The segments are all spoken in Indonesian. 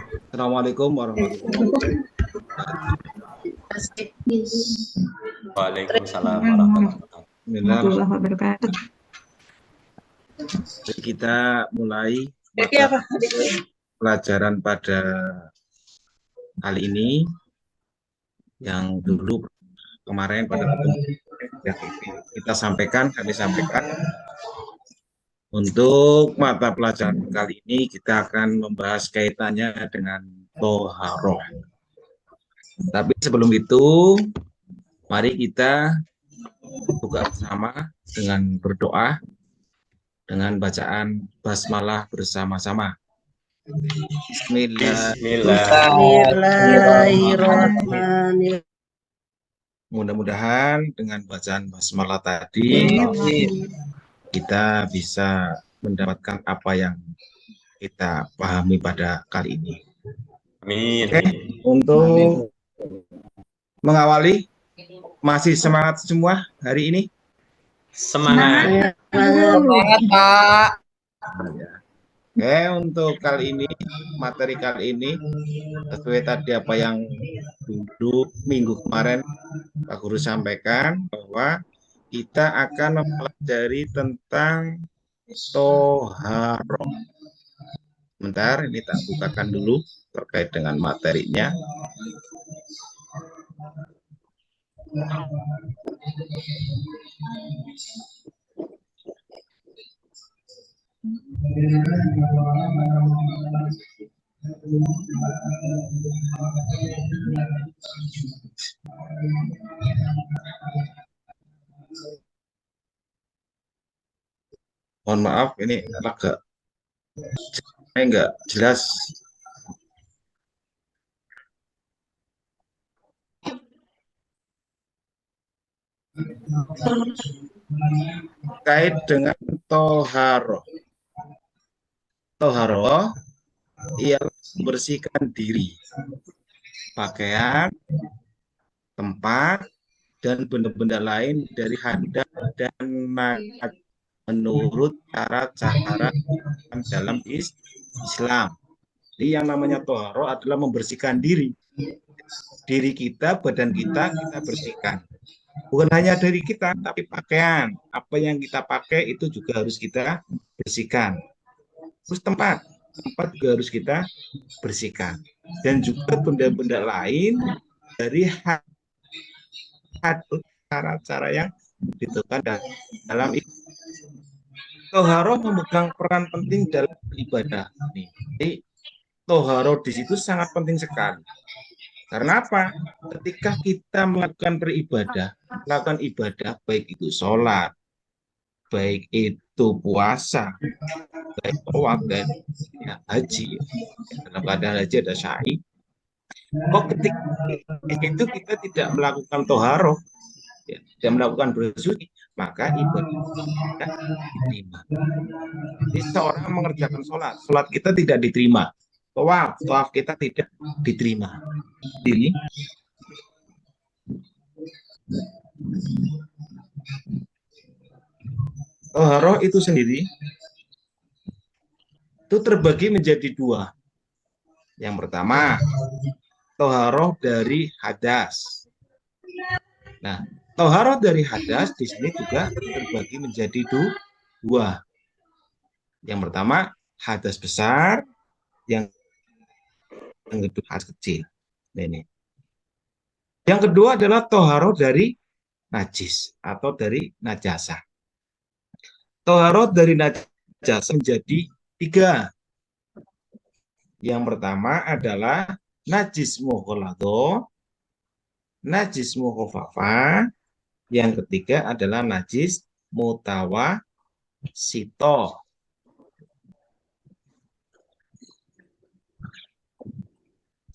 Assalamualaikum warahmatullahi wabarakatuh. Waalaikumsalam warahmatullahi wabarakatuh. Bismillah. Wabarakatuh. Kita mulai mata pelajaran pada kali ini yang dulu kemarin pada pertemuan kami sampaikan untuk mata pelajaran kali ini kita akan membahas kaitannya dengan toharoh. Tapi sebelum itu, mari kita buka bersama dengan berdoa dengan bacaan basmalah bersama-sama. Bismillahirrahmanirrahim. Mudah-mudahan dengan bacaan basmalah tadi kita bisa mendapatkan apa yang kita pahami pada kali ini. Amin. Oke, untuk mengawali, masih semangat semua hari ini? Semangat. Semangat, Pak. Oke, untuk kali ini, materi kali ini, sesuai tadi apa yang dulu minggu kemarin Pak Guru sampaikan, bahwa kita akan mempelajari tentang toharoh. Bentar, ini tak bukakan dulu terkait dengan materinya. Mohon maaf, ini agak enggak jelas. Terkait dengan toharoh. Toharoh ialah membersihkan diri, pakaian, tempat, dan benda-benda lain dari hadas dan najis menurut cara-cara dalam Islam. Jadi yang namanya toharoh adalah membersihkan diri. Diri kita, badan kita bersihkan. Bukan hanya dari kita, tapi pakaian. Apa yang kita pakai itu juga harus kita bersihkan. Terus tempat juga harus kita bersihkan. Dan juga benda-benda lain dari cara-cara yang ditentukan dalam toharoh memegang peran penting dalam ibadah. Jadi toharoh di situ sangat penting sekali. Karena apa? Ketika kita melakukan melakukan ibadah, baik itu sholat, baik itu puasa, baik tawaf dan haji. Dalam keadaan haji ada sa'i. Kok ketika itu kita tidak melakukan toharoh, tidak melakukan bersuci, maka ibadah tidak diterima. Jadi seorang mengerjakan sholat kita tidak diterima. Tawaf kita tidak diterima. Jadi toharoh itu sendiri itu terbagi menjadi dua. Yang pertama, toharoh dari hadas. Nah, toharoh dari hadas di sini juga terbagi menjadi dua. Yang pertama, hadas besar, yang kedua hadas kecil. Ini. Yang kedua adalah toharoh dari najis atau dari najasah. Toharoh dari najasah menjadi tiga. Yang pertama adalah najis mughalladho, najis mukhaffafah, yang ketiga adalah najis mutawassito.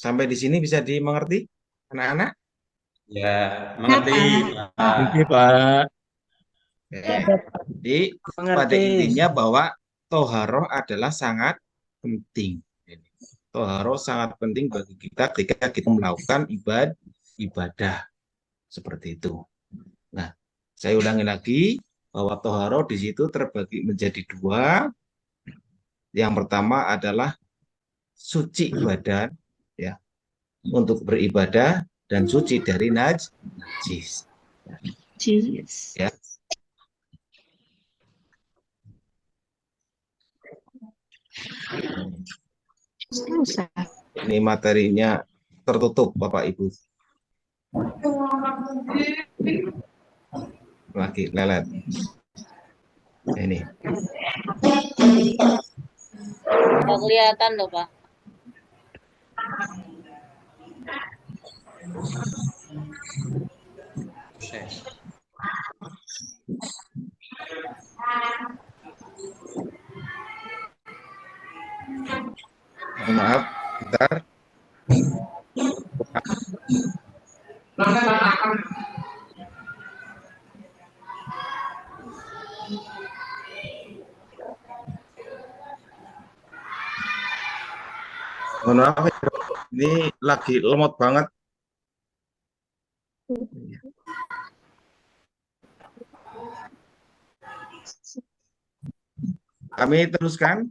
Sampai di sini bisa dimengerti, anak-anak? Ya, mengerti, Pak. Oke, Pak. Jadi, pada intinya bahwa toharoh adalah sangat penting. Toharoh sangat penting bagi kita ketika kita melakukan ibadah. Seperti itu. Nah, saya ulangi lagi bahwa toharoh di situ terbagi menjadi dua. Yang pertama adalah suci badan, ya, untuk beribadah dan suci dari najis. Ya. Ini materinya tertutup, Bapak Ibu. Lagi lelet. Ini. Nggak kelihatan loh, Pak. Mohon maaf, bentar. Mohon maaf, ini lagi lemot banget. Kami teruskan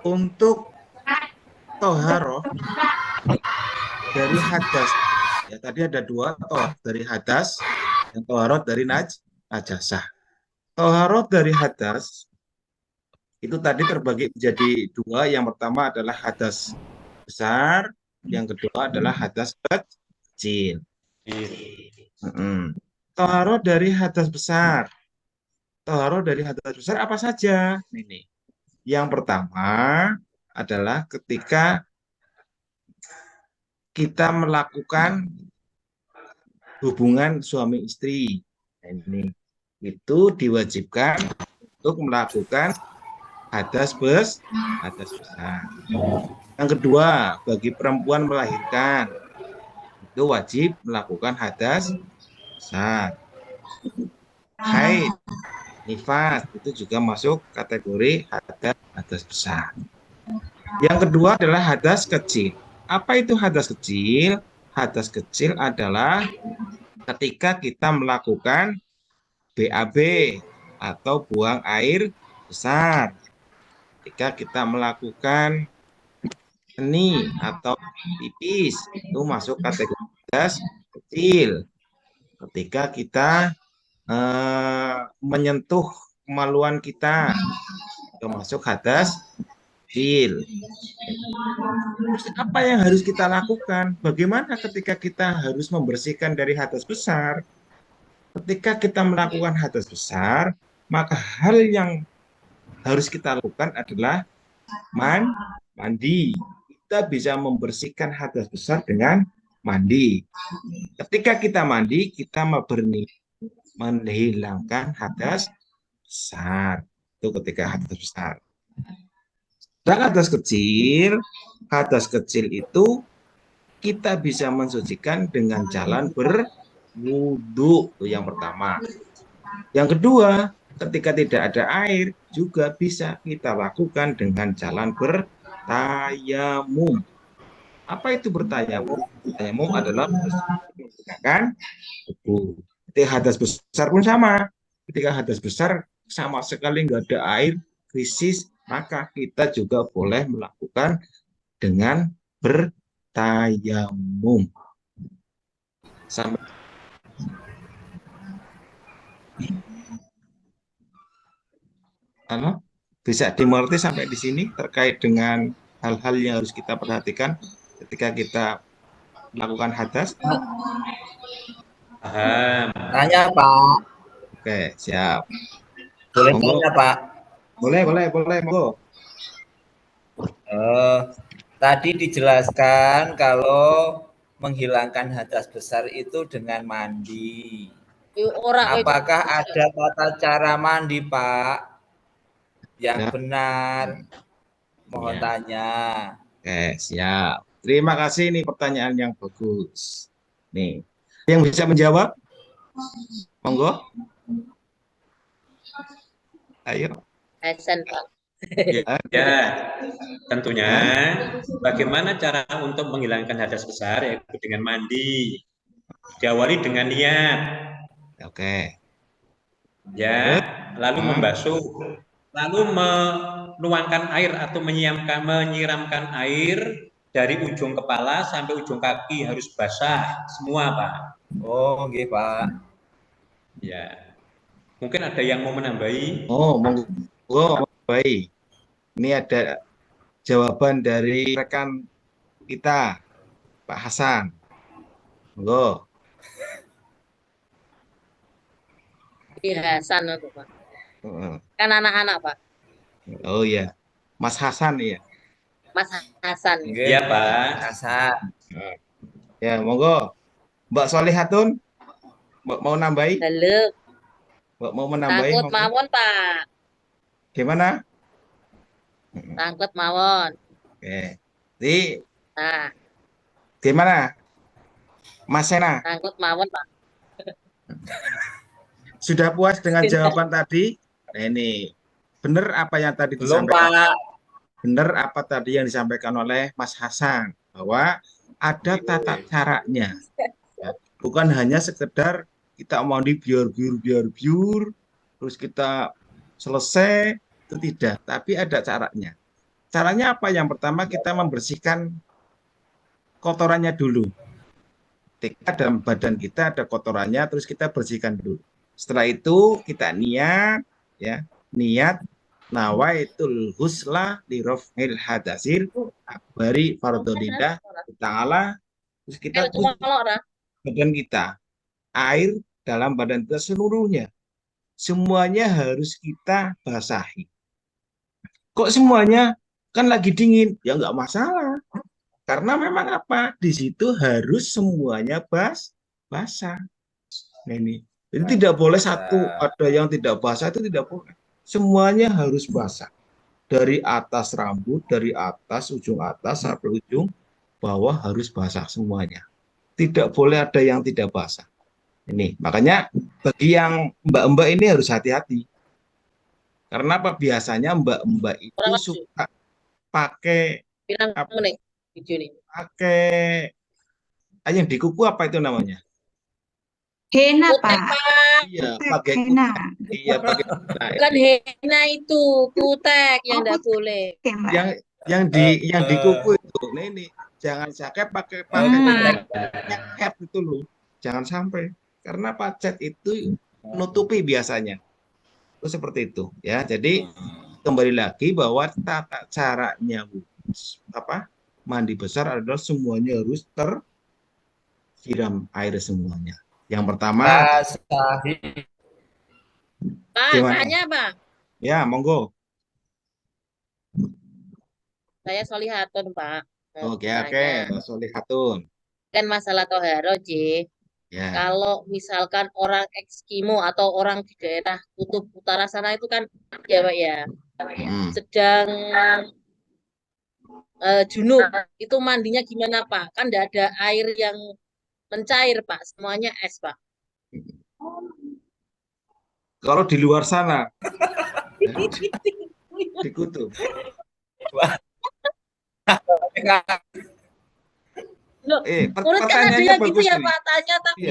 untuk toharoh dari hadas. Ya, tadi ada dua, toharoh dari hadas dan toharoh dari najasah. Toharoh dari hadas itu tadi terbagi menjadi dua. Yang pertama adalah hadas besar, yang kedua adalah hadas kecil. Toharoh dari hadas besar. Toharoh dari hadas besar apa saja? Ini. Yang pertama adalah ketika kita melakukan hubungan suami istri. Ini itu diwajibkan untuk melakukan hadas besar. Yang kedua, bagi perempuan melahirkan itu wajib melakukan hadas besar. Haid, nifas itu juga masuk kategori hadas besar. Yang kedua adalah hadas kecil. Apa itu hadas kecil? Hadas kecil adalah ketika kita melakukan BAB atau buang air besar. Ketika kita melakukan seni atau pipis itu masuk kategori hadas kecil. Ketika kita menyentuh kemaluan kita itu masuk hadas kecil. Apa yang harus kita lakukan? Bagaimana ketika kita harus membersihkan dari hadas besar? Ketika kita melakukan hadas besar, maka hal yang harus kita lakukan adalah mandi. Kita bisa membersihkan hadas besar dengan mandi. Ketika kita mandi, kita menghilangkan hadas besar. Itu ketika hadas besar. Dan hadas kecil itu kita bisa mensucikan dengan jalan berwudu. Itu yang pertama. Yang kedua, ketika tidak ada air juga bisa kita lakukan dengan jalan bertayamum. Apa itu bertayamum? Bertayamum adalah menggunakan tubuh. Ketika hadas besar pun sama. Ketika hadas besar sama sekali nggak ada air, krisis, maka kita juga boleh melakukan dengan bertayamum. Sampai bisa dimengerti sampai di sini terkait dengan hal-hal yang harus kita perhatikan ketika kita melakukan hadas. Paham. Tanya, Pak. Oke, siap. Boleh Monggo. tanya, Pak? Boleh, monggo. Tadi dijelaskan kalau menghilangkan hadas besar itu dengan mandi. Apakah ada tata cara mandi, Pak, yang benar? Mohon tanya. Oke, siap. Terima kasih, ini pertanyaan yang bagus. Nih, yang bisa menjawab? Monggo. Ayo. Hasan, Pak. Ya, tentunya bagaimana cara untuk menghilangkan hadas besar yaitu dengan mandi. Diawali dengan niat. Oke. Ya, lalu membasuh lalu menuangkan air atau menyiramkan air dari ujung kepala sampai ujung kaki harus basah semua, Pak. Oh, nggih, Pak. Ya. Mungkin ada yang mau menambahi? Oh, monggo, baik. Ini ada jawaban dari rekan kita, Pak Hasan. Monggo. Di Hasan itu, Pak. Heeh. Kan anak-anak, Pak. Oh iya, Mas Hasan ya. Mas Hasan. Nggih, Iya, Pak. Hasan. Ya, monggo. Mbak Solihatun mau nambahi? Halo, Mbak mau menambahi? sangkut Monggo. mawon, Pak. Gimana? Heeh. Sangkut mawon. Oke. Jadi Nah, gimana, Mas Sena? sangkut mawon, Pak. Sudah puas dengan jawaban tadi? Nah, ini benar apa yang tadi Belum, disampaikan? Pak. Benar apa tadi yang disampaikan oleh Mas Hasan bahwa ada tata caranya, ya. Bukan hanya sekedar kita mau di biur, terus kita selesai, itu tidak, tapi ada caranya. Caranya apa? Yang pertama kita membersihkan kotorannya dulu. Ketika dalam badan kita ada kotorannya, terus kita bersihkan dulu. Setelah itu kita niat, ya, niat nawaitul husla li raf'il hadasir bari fardholidah ta'ala, terus kita Cuma tuju orang. badan kita, air dalam badan kita seluruhnya, semuanya harus kita basahi. Kok semuanya? Kan lagi dingin, ya nggak masalah. Karena memang apa? Di situ harus semuanya basah. Nah, ini. Jadi tidak boleh satu, ada yang tidak basah itu tidak boleh. Semuanya harus basah. Dari atas rambut, dari ujung atas sampai ujung bawah harus basah semuanya. Tidak boleh ada yang tidak basah. Ini, makanya bagi yang mbak-mbak ini harus hati-hati. Karena apa? Biasanya mbak-mbak itu Orang laju. suka pakai Bilang apa? menit video ini. Pakai yang di kuku apa itu namanya? Henna, Kutek, Pak. Pak. Iya, Kutek, pakai henna. kutek. Iya, pakai kutek. Bukan henna itu, kutek yang Oh, enggak kutek, boleh. Pak. Yang yang di kuku itu. Nah, ini jangan pakai pakai pakai Hmm. cap itu loh. Jangan sampai. Karena pacet itu menutupi biasanya. Itu seperti itu, ya. Jadi kembali lagi bahwa tata caranya apa? Mandi besar adalah semuanya harus tersiram air semuanya. Yang pertama, Basahi. Pak, gimana? tanya, Pak. Ya, monggo. Saya Solihatun, Pak. Mau Oke, tanya. Solihatun. Kan masalah toharo, J. Ya. Kalau misalkan orang Eskimo atau orang di daerah kutub utara sana itu kan ya, Pak ya, sedang junub, itu mandinya gimana, Pak? Kan tidak ada air yang mencair, Pak. Semuanya es, Pak. Kalau di luar sana, di kutub. Loh, menurut kan ada Pertanyaannya yang gitu bagus ya, ini. Pak, tanya tapi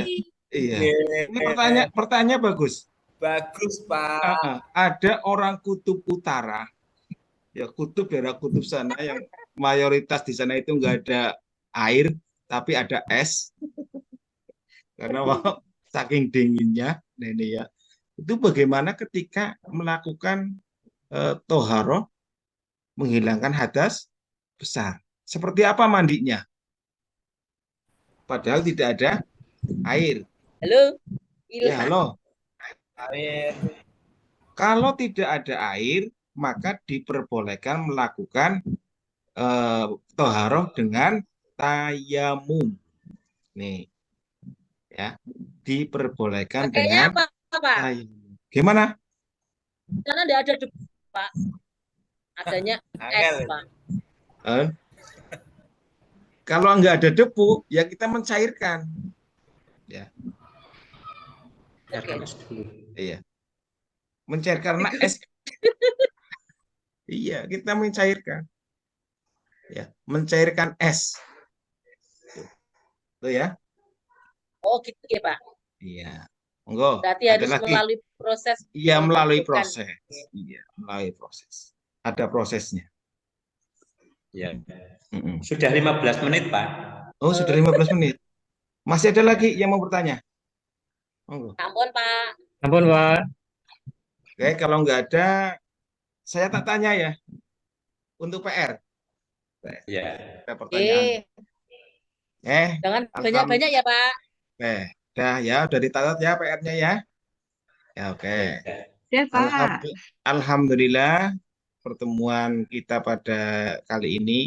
Iya. Ini pertanyaan bagus. Bagus, Pak. Ada orang kutub utara, ya kutub daerah kutub sana yang mayoritas di sana itu nggak ada air, tapi ada es. Karena saking dinginnya, nah ini ya. Itu bagaimana ketika melakukan toharoh, menghilangkan hadas besar. Seperti apa mandinya? Padahal tidak ada air. halo, Ya, hilang. halo. Air. Kalau tidak ada air, maka diperbolehkan melakukan toharoh dengan tayamum. Nih, ya, diperbolehkan Pakainya dengan apa, Pak? tayamum. Gimana? Karena tidak ada debu, Pak. Adanya es, Angel. Pak. Eh, Kalau nggak ada debu, ya kita mencairkan. Ya, Biarkan es dulu. iya. Mencairkan karena es. Iya, kita mencairkan. Ya, mencairkan es. Tuh ya. Oh, gitu ya, Pak. Iya. Monggo. Berarti Ada harus lagi? melalui proses Iya, melalui pembentukan. proses. Iya, melalui proses. Ada prosesnya. Ya. Mm-mm. Sudah 15 menit, Pak. Oh, sudah 15 menit. Masih ada lagi yang mau bertanya? Monggo. Ampun, Pak. Ampun, Pak. Oke, kalau nggak ada, saya tak tanya ya. Untuk PR, Ya. ada pertanyaan. Jangan Alham, banyak-banyak ya, Pak. dah ya, udah dicatat ya PR-nya ya. Ya, oke. Ya, Pak. Alhamdulillah, pertemuan kita pada kali ini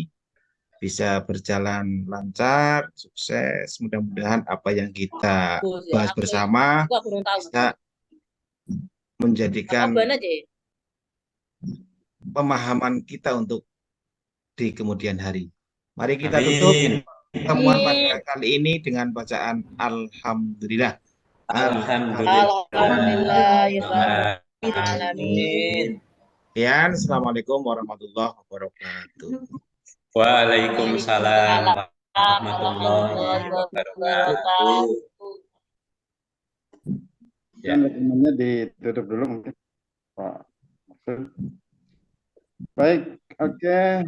bisa berjalan lancar, sukses. Mudah-mudahan apa yang kita Bagus ya. bahas bersama Aku belum tahu. bisa menjadikan Apa aja? pemahaman kita untuk di kemudian hari. Mari kita tutup Amin. pertemuan pada kali ini dengan bacaan Alhamdulillah. Alhamdulillah. Alhamdulillah. Amin. Sekian, Assalamualaikum warahmatullahi wabarakatuh. Waalaikumsalam warahmatullahi wabarakatuh. Ya. Rekamannya ditutup dulu mungkin Pak Maksud. Baik, oke.